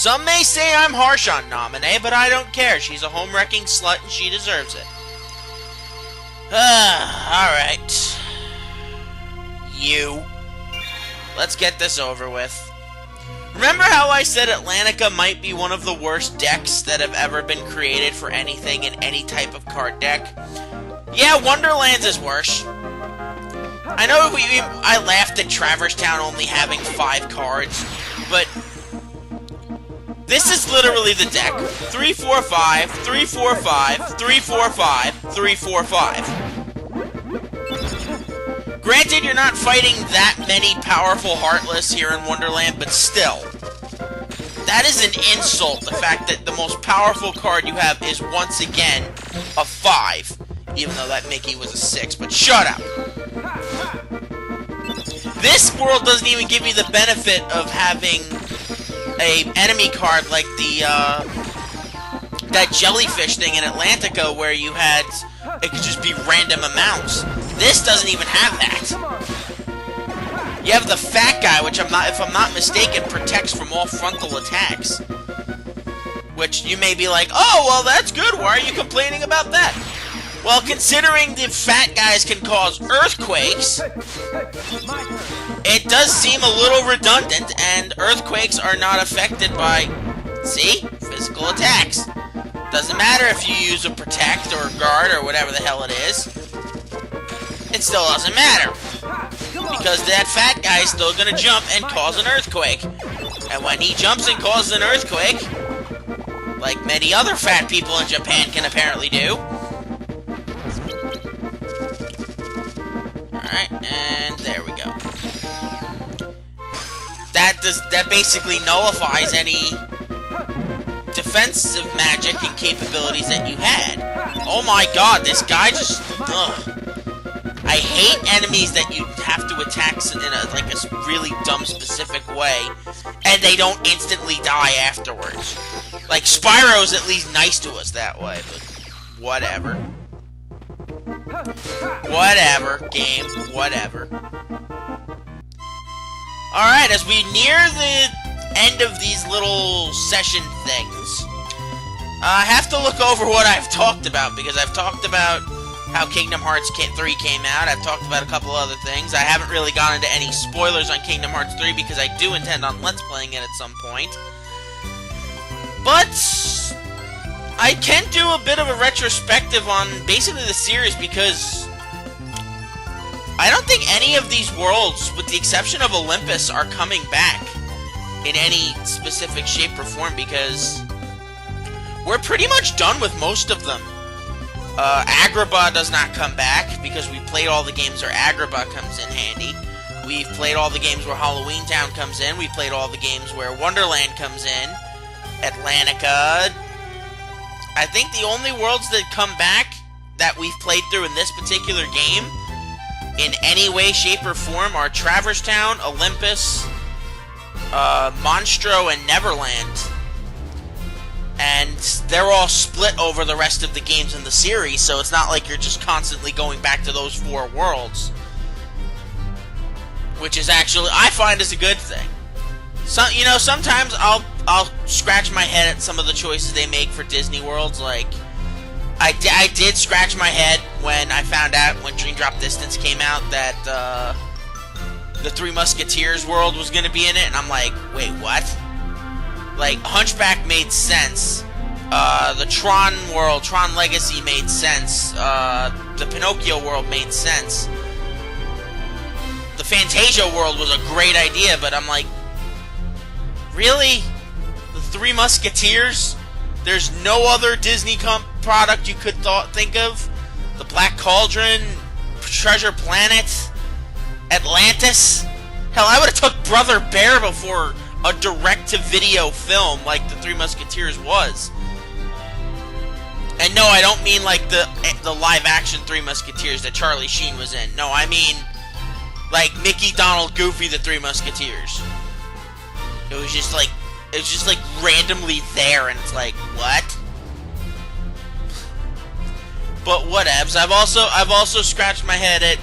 Some may say I'm harsh on Naminé, but I don't care. She's a home-wrecking slut and she deserves it. Alright. You. Let's get this over with. Remember how I said Atlantica might be one of the worst decks that have ever been created for anything in any type of card deck? Yeah, Wonderlands is worse. I know I laughed at Traverse Town only having 5 cards, but this is literally the deck. 3, 4, 5, 3, 4, 5, 3, 4, 5, 3, 4, 5. Granted, you're not fighting that many powerful Heartless here in Wonderland, but still. That is an insult, the fact that the most powerful card you have is once again a 5. Even though that Mickey was a 6, but shut up! This world doesn't even give you the benefit of having a enemy card like the, that jellyfish thing in Atlantica where you had, it could just be random amounts. This doesn't even have that. You have the fat guy, which if I'm not mistaken, protects from all frontal attacks. Which you may be like, oh, well, that's good, why are you complaining about that? Well, considering the fat guys can cause earthquakes, it does seem a little redundant, and earthquakes are not affected by, see, physical attacks. Doesn't matter if you use a protect or a guard or whatever the hell it is. It still doesn't matter. Because that fat guy is still gonna jump and cause an earthquake. And when he jumps and causes an earthquake, like many other fat people in Japan can apparently do. Alright, and there we go. That basically nullifies any defensive magic and capabilities that you had. Oh my god, this guy just... Ugh. I hate enemies that you have to attack in a really dumb specific way, and they don't instantly die afterwards. Like, Spyro's at least nice to us that way, but whatever. Whatever, game, whatever. Alright, as we near the end of these little session things, I have to look over what I've talked about, because I've talked about how Kingdom Hearts 3 came out. I've talked about a couple other things. I haven't really gone into any spoilers on Kingdom Hearts 3 because I do intend on Let's Playing it at some point. But I can do a bit of a retrospective on basically the series because I don't think any of these worlds, with the exception of Olympus, are coming back in any specific shape or form because we're pretty much done with most of them. Agrabah does not come back because we played all the games where Agrabah comes in handy. We've played all the games where Halloween Town comes in. We played all the games where Wonderland comes in. Atlantica. I think the only worlds that come back that we've played through in this particular game in any way, shape, or form are Traverse Town, Olympus, Monstro, and Neverland. And they're all split over the rest of the games in the series, so it's not like you're just constantly going back to those 4 worlds. Which is actually, I find, is a good thing. So, you know, sometimes I'll scratch my head at some of the choices they make for Disney worlds. Like, I did scratch my head when I found out when Dream Drop Distance came out that the Three Musketeers world was going to be in it, and I'm like, wait, what? Like, Hunchback made sense. The Tron world, Tron Legacy made sense. The Pinocchio world made sense. The Fantasia world was a great idea, but I'm like, really? The Three Musketeers? There's no other Disney product you could think of? The Black Cauldron? Treasure Planet? Atlantis? Hell, I would have took Brother Bear before a direct-to-video film like the Three Musketeers was. And no, I don't mean like the live-action Three Musketeers that Charlie Sheen was in. No, I mean like Mickey, Donald, Goofy, the Three Musketeers. It was just like randomly there, and it's like, what? But whatevs. I've also scratched my head at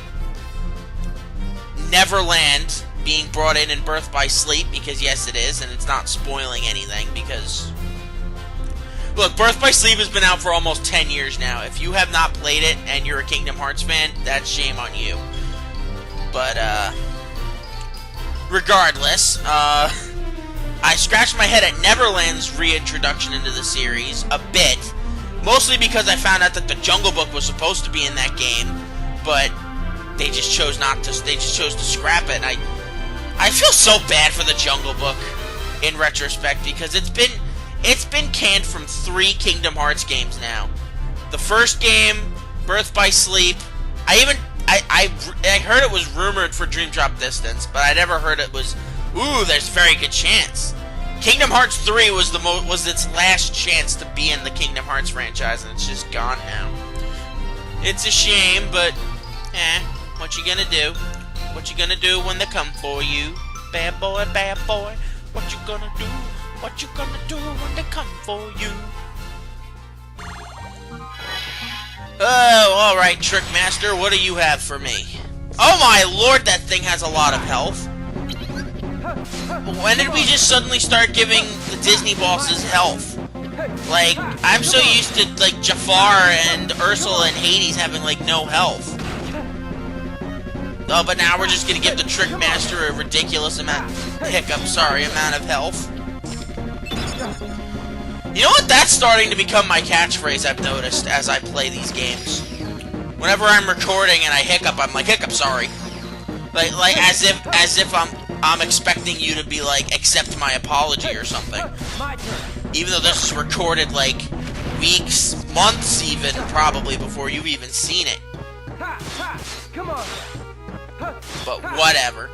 Neverland being brought in Birth by Sleep, because yes it is, and it's not spoiling anything, because... Look, Birth by Sleep has been out for almost 10 years now. If you have not played it and you're a Kingdom Hearts fan, that's shame on you. But, regardless, I scratched my head at Neverland's reintroduction into the series a bit, mostly because I found out that the Jungle Book was supposed to be in that game, but they just chose not to. They just chose to scrap it. And I feel so bad for the Jungle Book in retrospect, because it's been canned from 3 Kingdom Hearts games now. The first game, Birth by Sleep. I heard it was rumored for Dream Drop Distance, but I never heard it was. Ooh, there's a very good chance. Kingdom Hearts 3 was its last chance to be in the Kingdom Hearts franchise, and it's just gone now. It's a shame, but what you gonna do? What you gonna do when they come for you? Bad boy, what you gonna do? What you gonna do when they come for you? Oh, alright, Trickmaster, what do you have for me? Oh my lord, that thing has a lot of health. When did we just suddenly start giving the Disney bosses health? Like, I'm so used to, like, Jafar and Ursula and Hades having, like, no health. Oh, but now we're just gonna give the Trickmaster a ridiculous amount of health. You know what? That's starting to become my catchphrase, I've noticed, as I play these games. Whenever I'm recording and I hiccup, I'm like, hiccup, sorry. Like as if I'm expecting you to be like, accept my apology or something. Even though this is recorded like weeks, months even, probably before you've even seen it. But whatever.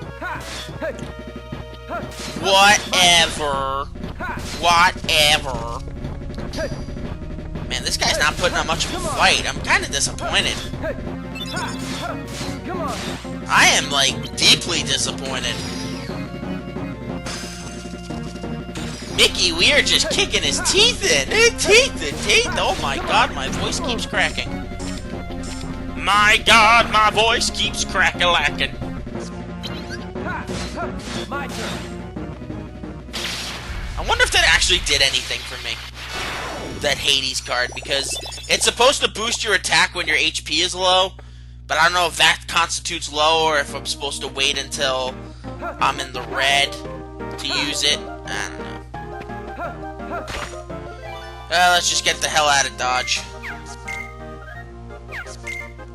Whatever. Man, this guy's not putting on much of a fight. I'm kind of disappointed. I am, like, deeply disappointed. Mickey, we are just kicking his teeth in. Teeth. Oh my god, my voice keeps cracking. My god, my voice keeps crack-a-lacking. My turn. I wonder if that actually did anything for me. That Hades card, because it's supposed to boost your attack when your HP is low, but I don't know if that constitutes low or if I'm supposed to wait until I'm in the red to use it. I don't know. Let's just get the hell out of Dodge.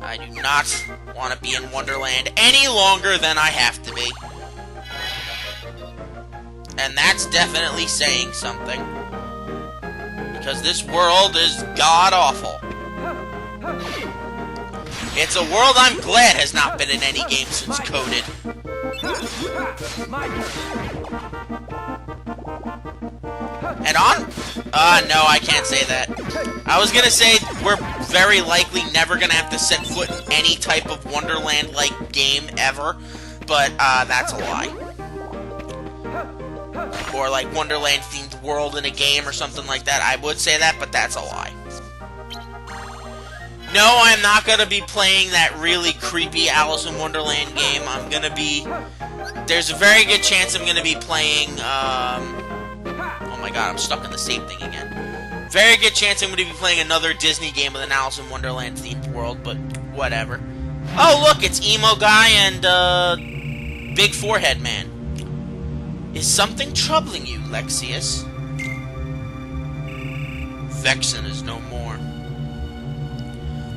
I do not want to be in Wonderland any longer than I have to be. And that's definitely saying something. Because this world is god-awful. It's a world I'm glad has not been in any game since Coded. And on? No, I can't say that. I was gonna say we're very likely never gonna have to set foot in any type of Wonderland-like game ever, but that's a lie. Or like Wonderland-themed world in a game or something like that. I would say that, but that's a lie. No, I'm not gonna be playing that really creepy Alice in Wonderland game. I'm gonna be... There's a very good chance I'm gonna be playing, oh my god, I'm stuck in the same thing again. Very good chance I'm gonna be playing another Disney game with an Alice in Wonderland themed world, but whatever. Oh, look, it's Emo Guy and, Big Forehead Man. Is something troubling you, Lexaeus? Vexen is no more.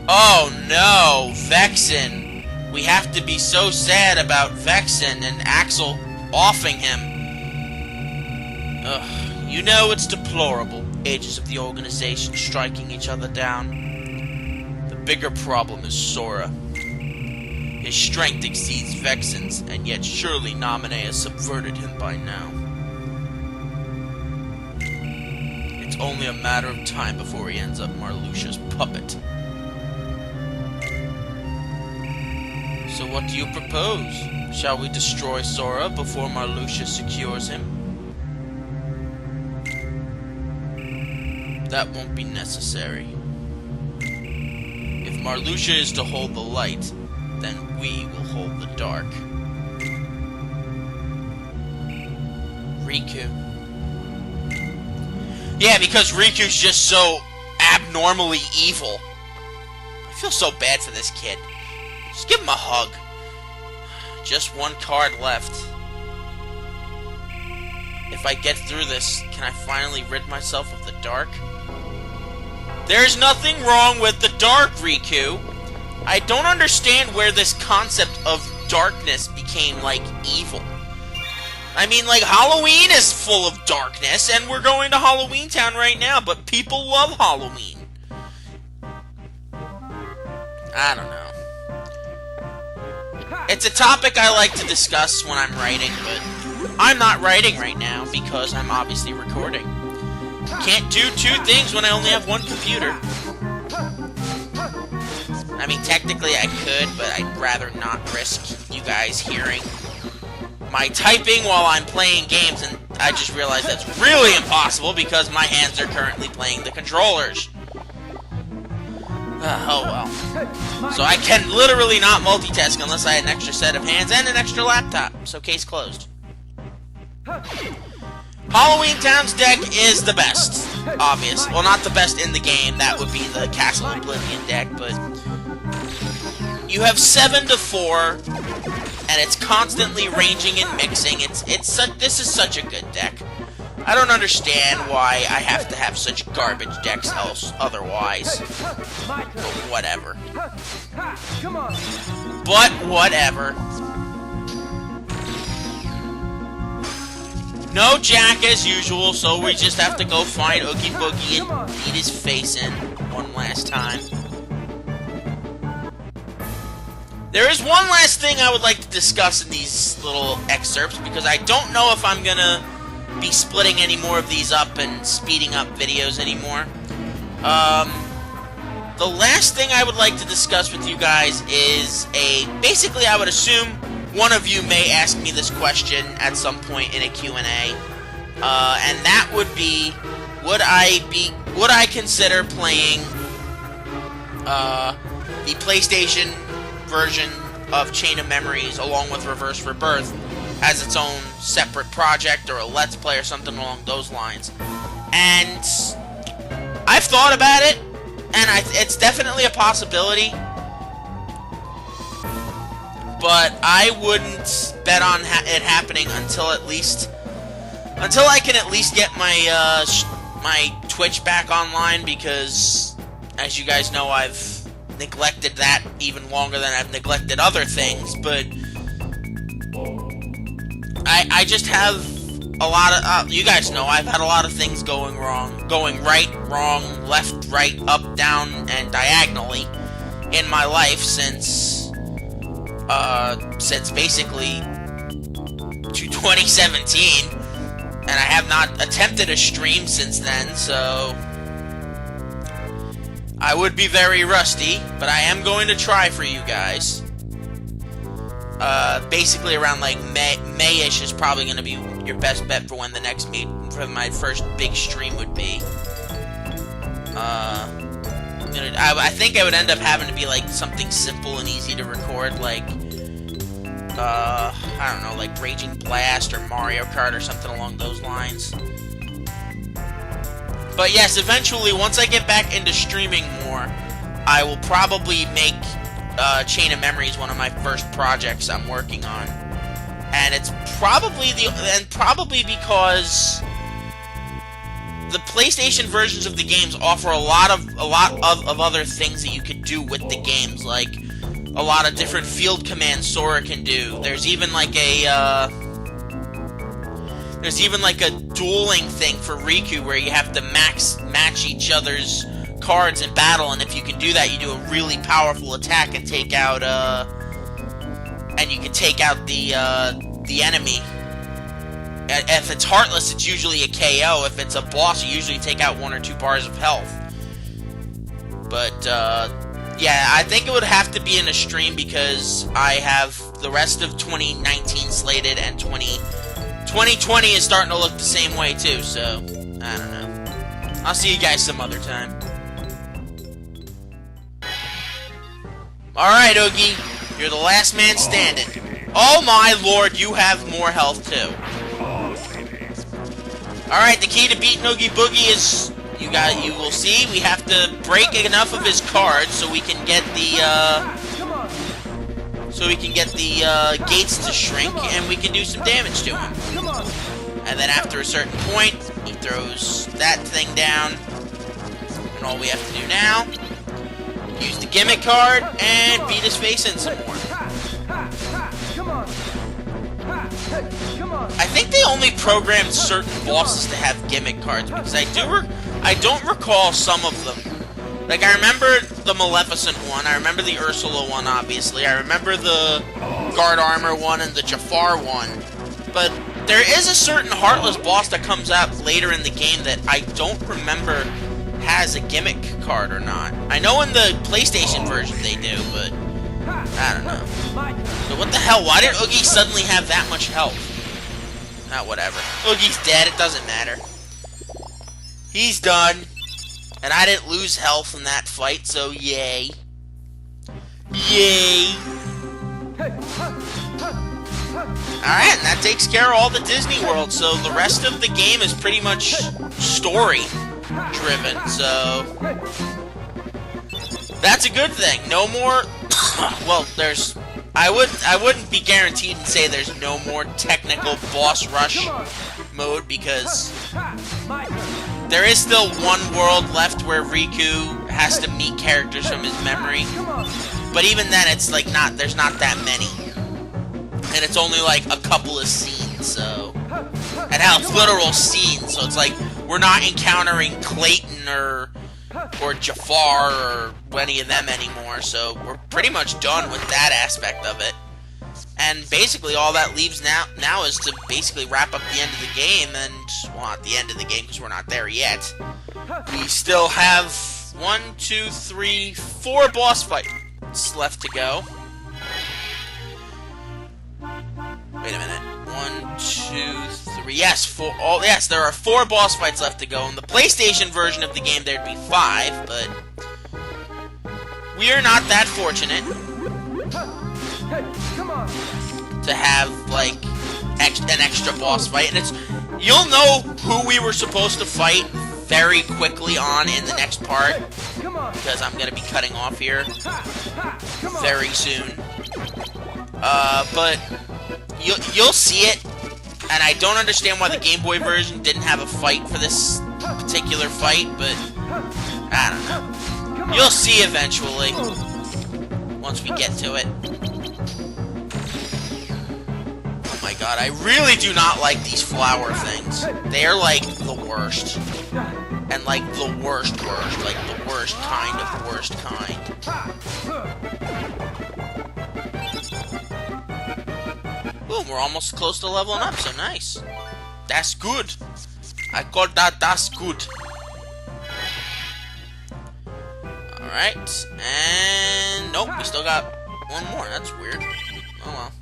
Oh no, Vexen! We have to be so sad about Vexen and Axel offing him. Ugh, you know it's deplorable. Ages of the organization striking each other down. The bigger problem is Sora. His strength exceeds Vexen's, and yet surely Namine has subverted him by now. It's only a matter of time before he ends up Marluxia's puppet. So what do you propose? Shall we destroy Sora before Marluxia secures him? That won't be necessary. If Marluxia is to hold the light, then we will hold the dark. Riku. Yeah, because Riku's just so abnormally evil. I feel so bad for this kid. Just give him a hug. Just one card left. If I get through this, can I finally rid myself of the dark? There's nothing wrong with the dark, Riku. I don't understand where this concept of darkness became, like, evil. I mean, like, Halloween is full of darkness, and we're going to Halloween Town right now, but people love Halloween. I don't know. It's a topic I like to discuss when I'm writing, but I'm not writing right now because I'm obviously recording. Can't do two things when I only have one computer. I mean, technically I could, but I'd rather not risk you guys hearing my typing while I'm playing games, and I just realized that's really impossible because my hands are currently playing the controllers. Oh well. So I can literally not multitask unless I had an extra set of hands and an extra laptop. So case closed. Halloween Town's deck is the best, obvious. Well, not the best in the game. That would be the Castle Oblivion deck, but you have 7 to 4, and it's constantly ranging and mixing. This is such a good deck. I don't understand why I have to have such garbage decks otherwise. But whatever. But whatever. No Jack as usual, so we just have to go find Oogie Boogie and beat his face in one last time. There is one last thing I would like to discuss in these little excerpts, because I don't know if I'm gonna be splitting any more of these up and speeding up videos anymore. The last thing I would like to discuss with you guys is basically I would assume one of you may ask me this question at some point in a Q&A, and that would be, would I consider playing the PlayStation version of Chain of Memories along with Reverse Rebirth as its own separate project or a Let's Play or something along those lines. And I've thought about it, and it's definitely a possibility, but I wouldn't bet on it happening until I can at least get my my Twitch back online, because as you guys know, I've neglected that even longer than I've neglected other things. But I just have a lot of, you guys know, I've had a lot of things going wrong, going right, wrong, left, right, up, down, and diagonally in my life since basically 2017, and I have not attempted a stream since then, so I would be very rusty, but I am going to try for you guys. Basically around like May-ish is probably going to be your best bet for when the next for my first big stream would be. I think I would end up having to be like something simple and easy to record, like I don't know, like Raging Blast or Mario Kart or something along those lines. But yes, eventually, once I get back into streaming more, I will probably make Chain of Memories one of my first projects I'm working on, and it's probably because the PlayStation versions of the games offer a lot of other things that you could do with the games, like a lot of different field commands Sora can do. There's even like a dueling thing for Riku where you have to match each other's cards in battle, and if you can do that, you do a really powerful attack and take out the enemy. If it's Heartless, it's usually a KO. If it's a boss, you usually take out 1 or 2 bars of health. But yeah, I think it would have to be in a stream because I have the rest of 2019 slated, and 2020 is starting to look the same way too, so I don't know. I'll see you guys some other time. Alright, Oogie, you're the last man standing. Oh my lord, you have more health too. Alright, the key to beating Oogie Boogie is, you will see, we have to break enough of his cards so we can get the, gates to shrink, and we can do some damage to him. And then after a certain point, he throws that thing down, and all we have to do now, use the gimmick card, and beat his face in some more. I think they only programmed certain bosses to have gimmick cards, because I don't recall some of them. Like, I remember the Maleficent one, I remember the Ursula one, obviously, I remember the Guard Armor one and the Jafar one, but there is a certain Heartless boss that comes out later in the game that I don't remember has a gimmick card or not. I know in the PlayStation version they do, but I don't know. So what the hell, why did Oogie suddenly have that much health? Not whatever. Oogie's dead, it doesn't matter. He's done. And I didn't lose health in that fight, so yay. Yay! Alright, and that takes care of all the Disney World, so the rest of the game is pretty much story-driven, so that's a good thing. No more... well, there's... I wouldn't be guaranteed and say there's no more technical boss rush mode, because there is still one world left where Riku has to meet characters from his memory. But even then, it's like there's not that many. And it's only like a couple of scenes, so... And hell, it's literal scenes, so it's like, we're not encountering Clayton or Jafar or any of them anymore, so we're pretty much done with that aspect of it. And basically all that leaves now is to basically wrap up the end of the game, and, well, not the end of the game because we're not there yet. We still have 4 boss fights left to go. Wait a minute. 1, 2, 3. Yes, 4. Oh, yes, there are 4 boss fights left to go. In the PlayStation version of the game, there'd be 5, but we are not that fortunate to have like an extra boss fight, and you'll know who we were supposed to fight very quickly on in the next part, because I'm gonna be cutting off here very soon. But you'll see it, and I don't understand why the Game Boy version didn't have a fight for this particular fight, but I don't know. You'll see eventually, once we get to it. Oh my god, I really do not like these flower things. They are like the worst. And like the worst, like the worst kind of worst kind. Boom, we're almost close to leveling up, so nice. That's good. I call that's good. Alright, and nope, we still got one more. That's weird. Oh well.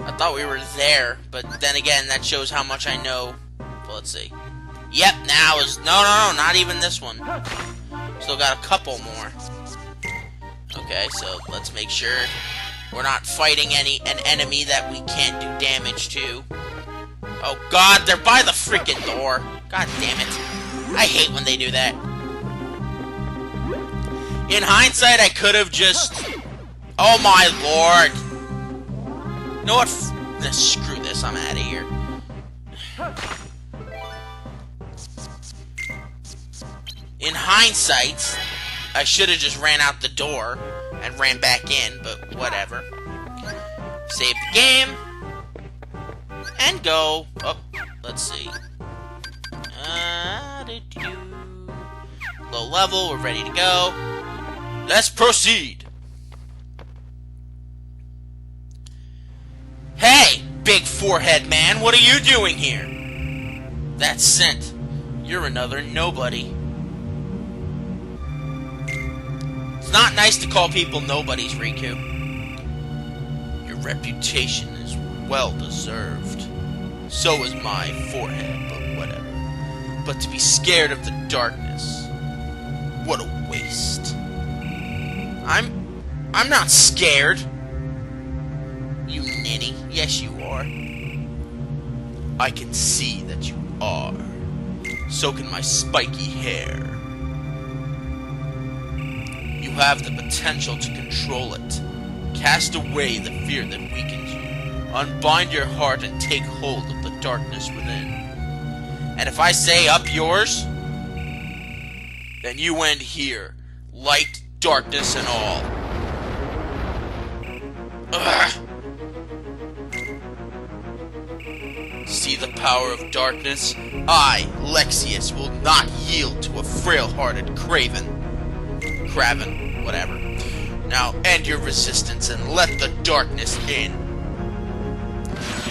I thought we were there, but then again, that shows how much I know. Well, let's see. Yep, now is... No, not even this one. Still got a couple more. Okay, so let's make sure we're not fighting an enemy that we can't do damage to. Oh god, they're by the freaking door. God damn it. I hate when they do that. In hindsight, I could have just... Oh my lord. You know what? Screw this, I'm out of here. In hindsight, I should have just ran out the door and ran back in, but whatever. Save the game. And go. Oh, let's see. Low level, we're ready to go. Let's proceed. Hey, big forehead man, what are you doing here? That's Scent. You're another nobody. It's not nice to call people nobodies, Riku. Your reputation is well deserved. So is my forehead, but whatever. But to be scared of the darkness, what a waste. I'm not scared. You ninny. Yes, you are. I can see that you are. So can my spiky hair. You have the potential to control it. Cast away the fear that weakens you. Unbind your heart and take hold of the darkness within. And if I say up yours, then you end here, light, darkness, and all. Ugh. See the power of darkness? I, Lexaeus, will not yield to a frail-hearted craven. Whatever. Now end your resistance and let the darkness in.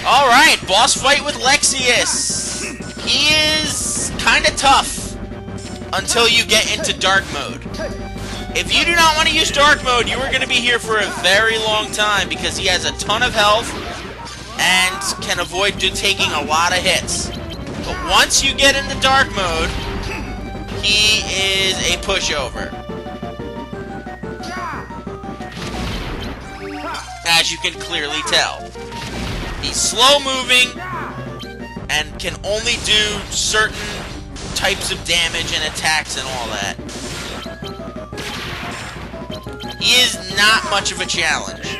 Alright, boss fight with Lexaeus. He is kinda tough until you get into dark mode. If you do not want to use dark mode, you are going to be here for a very long time because he has a ton of health and can avoid taking a lot of hits. But once you get into dark mode, he is a pushover. As you can clearly tell. He's slow moving and can only do certain types of damage and attacks and all that. He is not much of a challenge.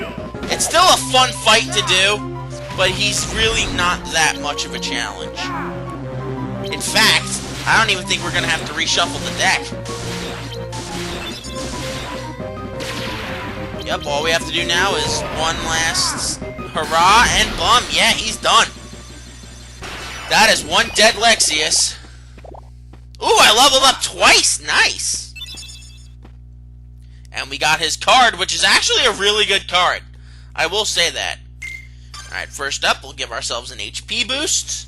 It's still a fun fight to do, but he's really not that much of a challenge. In fact, I don't even think we're going to have to reshuffle the deck. Yep, all we have to do now is one last hurrah, and bum, yeah, he's done. That is one dead Lexaeus. Ooh, I leveled up twice, nice. And we got his card, which is actually a really good card. I will say that. Alright, first up, we'll give ourselves an HP boost.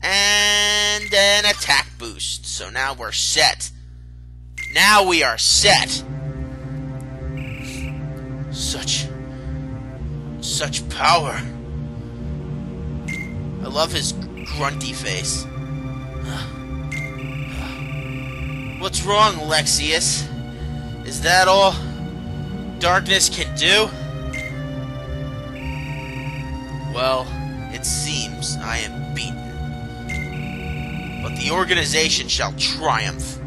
And an attack boost. So now we're set. Now we are set. Such power. I love his grunty face. What's wrong, Lexaeus? Is that all darkness can do? Well, it seems I am beaten. But the organization shall triumph.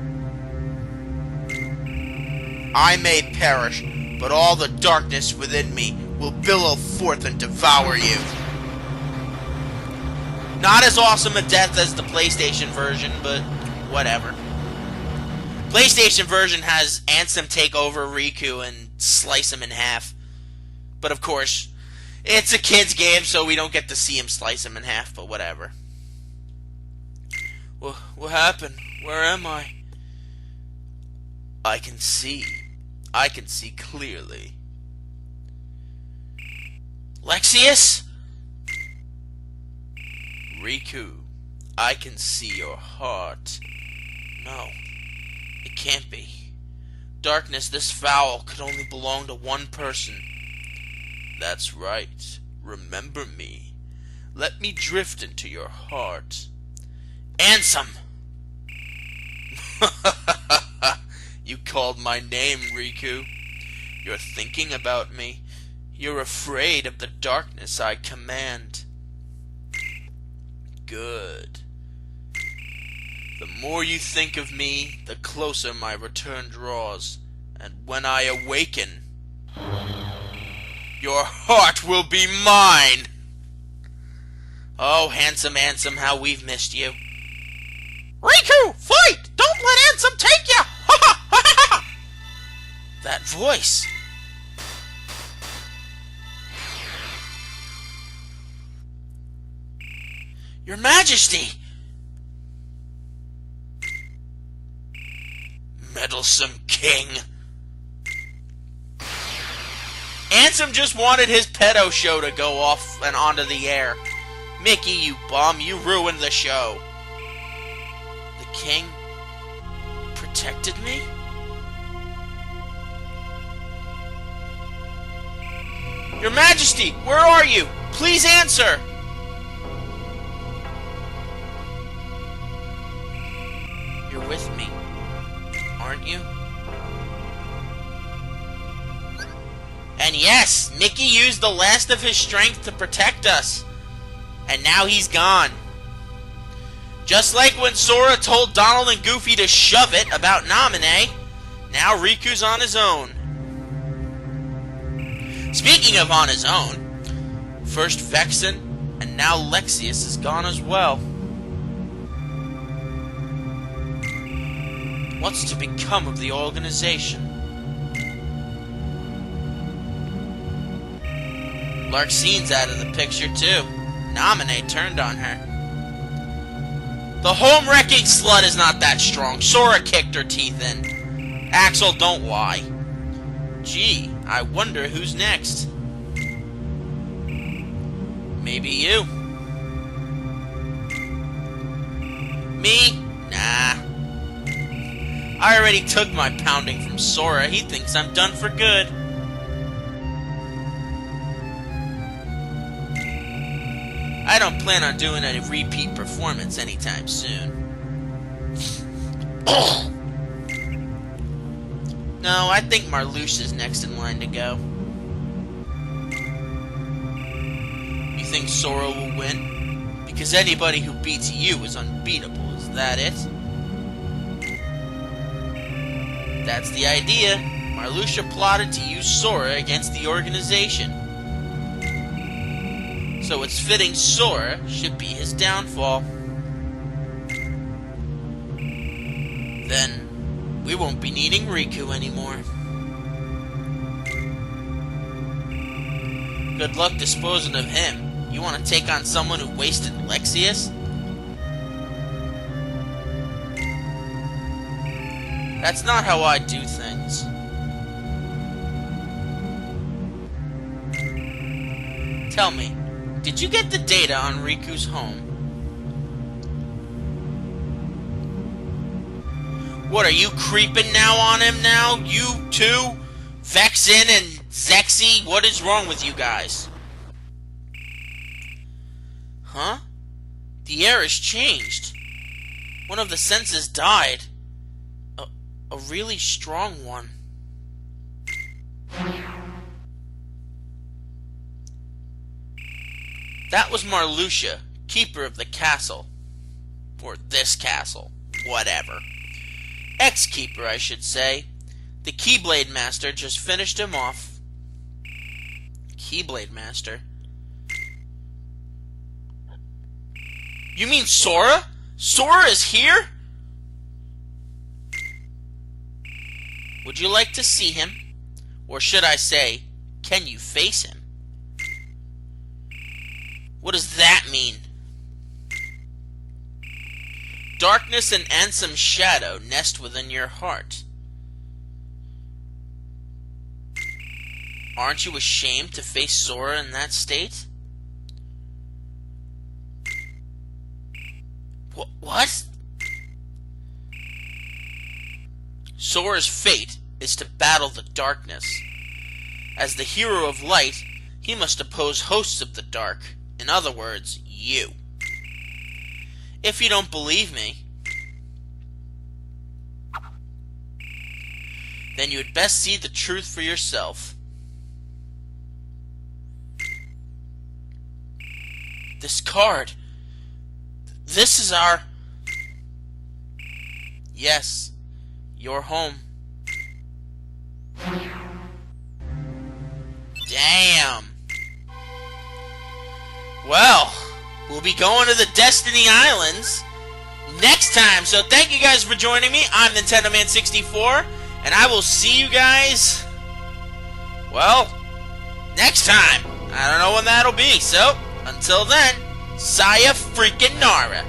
I may perish, but all the darkness within me will billow forth and devour you. Not as awesome a death as the PlayStation version, but whatever. PlayStation version has Ansem take over Riku and slice him in half. But of course, it's a kid's game, so we don't get to see him slice him in half, but whatever. What happened? Where am I? I can see. I can see clearly. Lexaeus? Riku, I can see your heart. No, it can't be. Darkness this foul could only belong to one person. That's right. Remember me. Let me drift into your heart. Ansem! You called my name, Riku. You're thinking about me. You're afraid of the darkness I command. Good. The more you think of me, the closer my return draws. And when I awaken, your heart will be mine! Oh, handsome Ansem, how we've missed you. Riku, fight! Don't let Ansem take you! Ha ha ha ha! That voice. Your Majesty! Meddlesome king. Ansem just wanted his pedo show to go off and onto the air. Mickey, you bum, you ruined the show. The king protected me? Your Majesty, where are you? Please answer! You're with me, aren't you? And yes, Mickey used the last of his strength to protect us. And now he's gone. Just like when Sora told Donald and Goofy to shove it about Naminé, now Riku's on his own. Speaking of on his own, first Vexen, and now Lexaeus is gone as well. What's to become of the organization? Larxine's out of the picture too. Naminé turned on her. The home-wrecking slut is not that strong. Sora kicked her teeth in. Axel, don't lie. Gee, I wonder who's next. Maybe you. Me? Nah. I already took my pounding from Sora. He thinks I'm done for good. I don't plan on doing a repeat performance anytime soon. No, I think Marluxia's next in line to go. You think Sora will win? Because anybody who beats you is unbeatable, is that it? That's the idea. Marluxia plotted to use Sora against the organization. So it's fitting Sora should be his downfall. Then we won't be needing Riku anymore. Good luck disposing of him. You want to take on someone who wasted Lexaeus? That's not how I do things. Tell me, did you get the data on Riku's home? What, are you creeping now on him now? You too? Vexen and Zexy? What is wrong with you guys? Huh? The air has changed. One of the senses died. A really strong one. That was Marluxia, keeper of the castle. Or this castle. Whatever. Ex-keeper, I should say. The Keyblade Master just finished him off. Keyblade Master? You mean Sora? Sora is here? Would you like to see him? Or should I say, can you face him? What does that mean? Darkness and Ansem shadow nest within your heart. Aren't you ashamed to face Sora in that state? What? Sora's fate is to battle the darkness. As the hero of light, he must oppose hosts of the dark. In other words, you. If you don't believe me, then you had best see the truth for yourself. This card. This is our... Yes, your home. Damn. Well, we'll be going to the Destiny Islands next time. So thank you guys for joining me. I'm Nintendo Man 64, and I will see you guys, well, next time. I don't know when that'll be. So until then, Saya freaking Nara.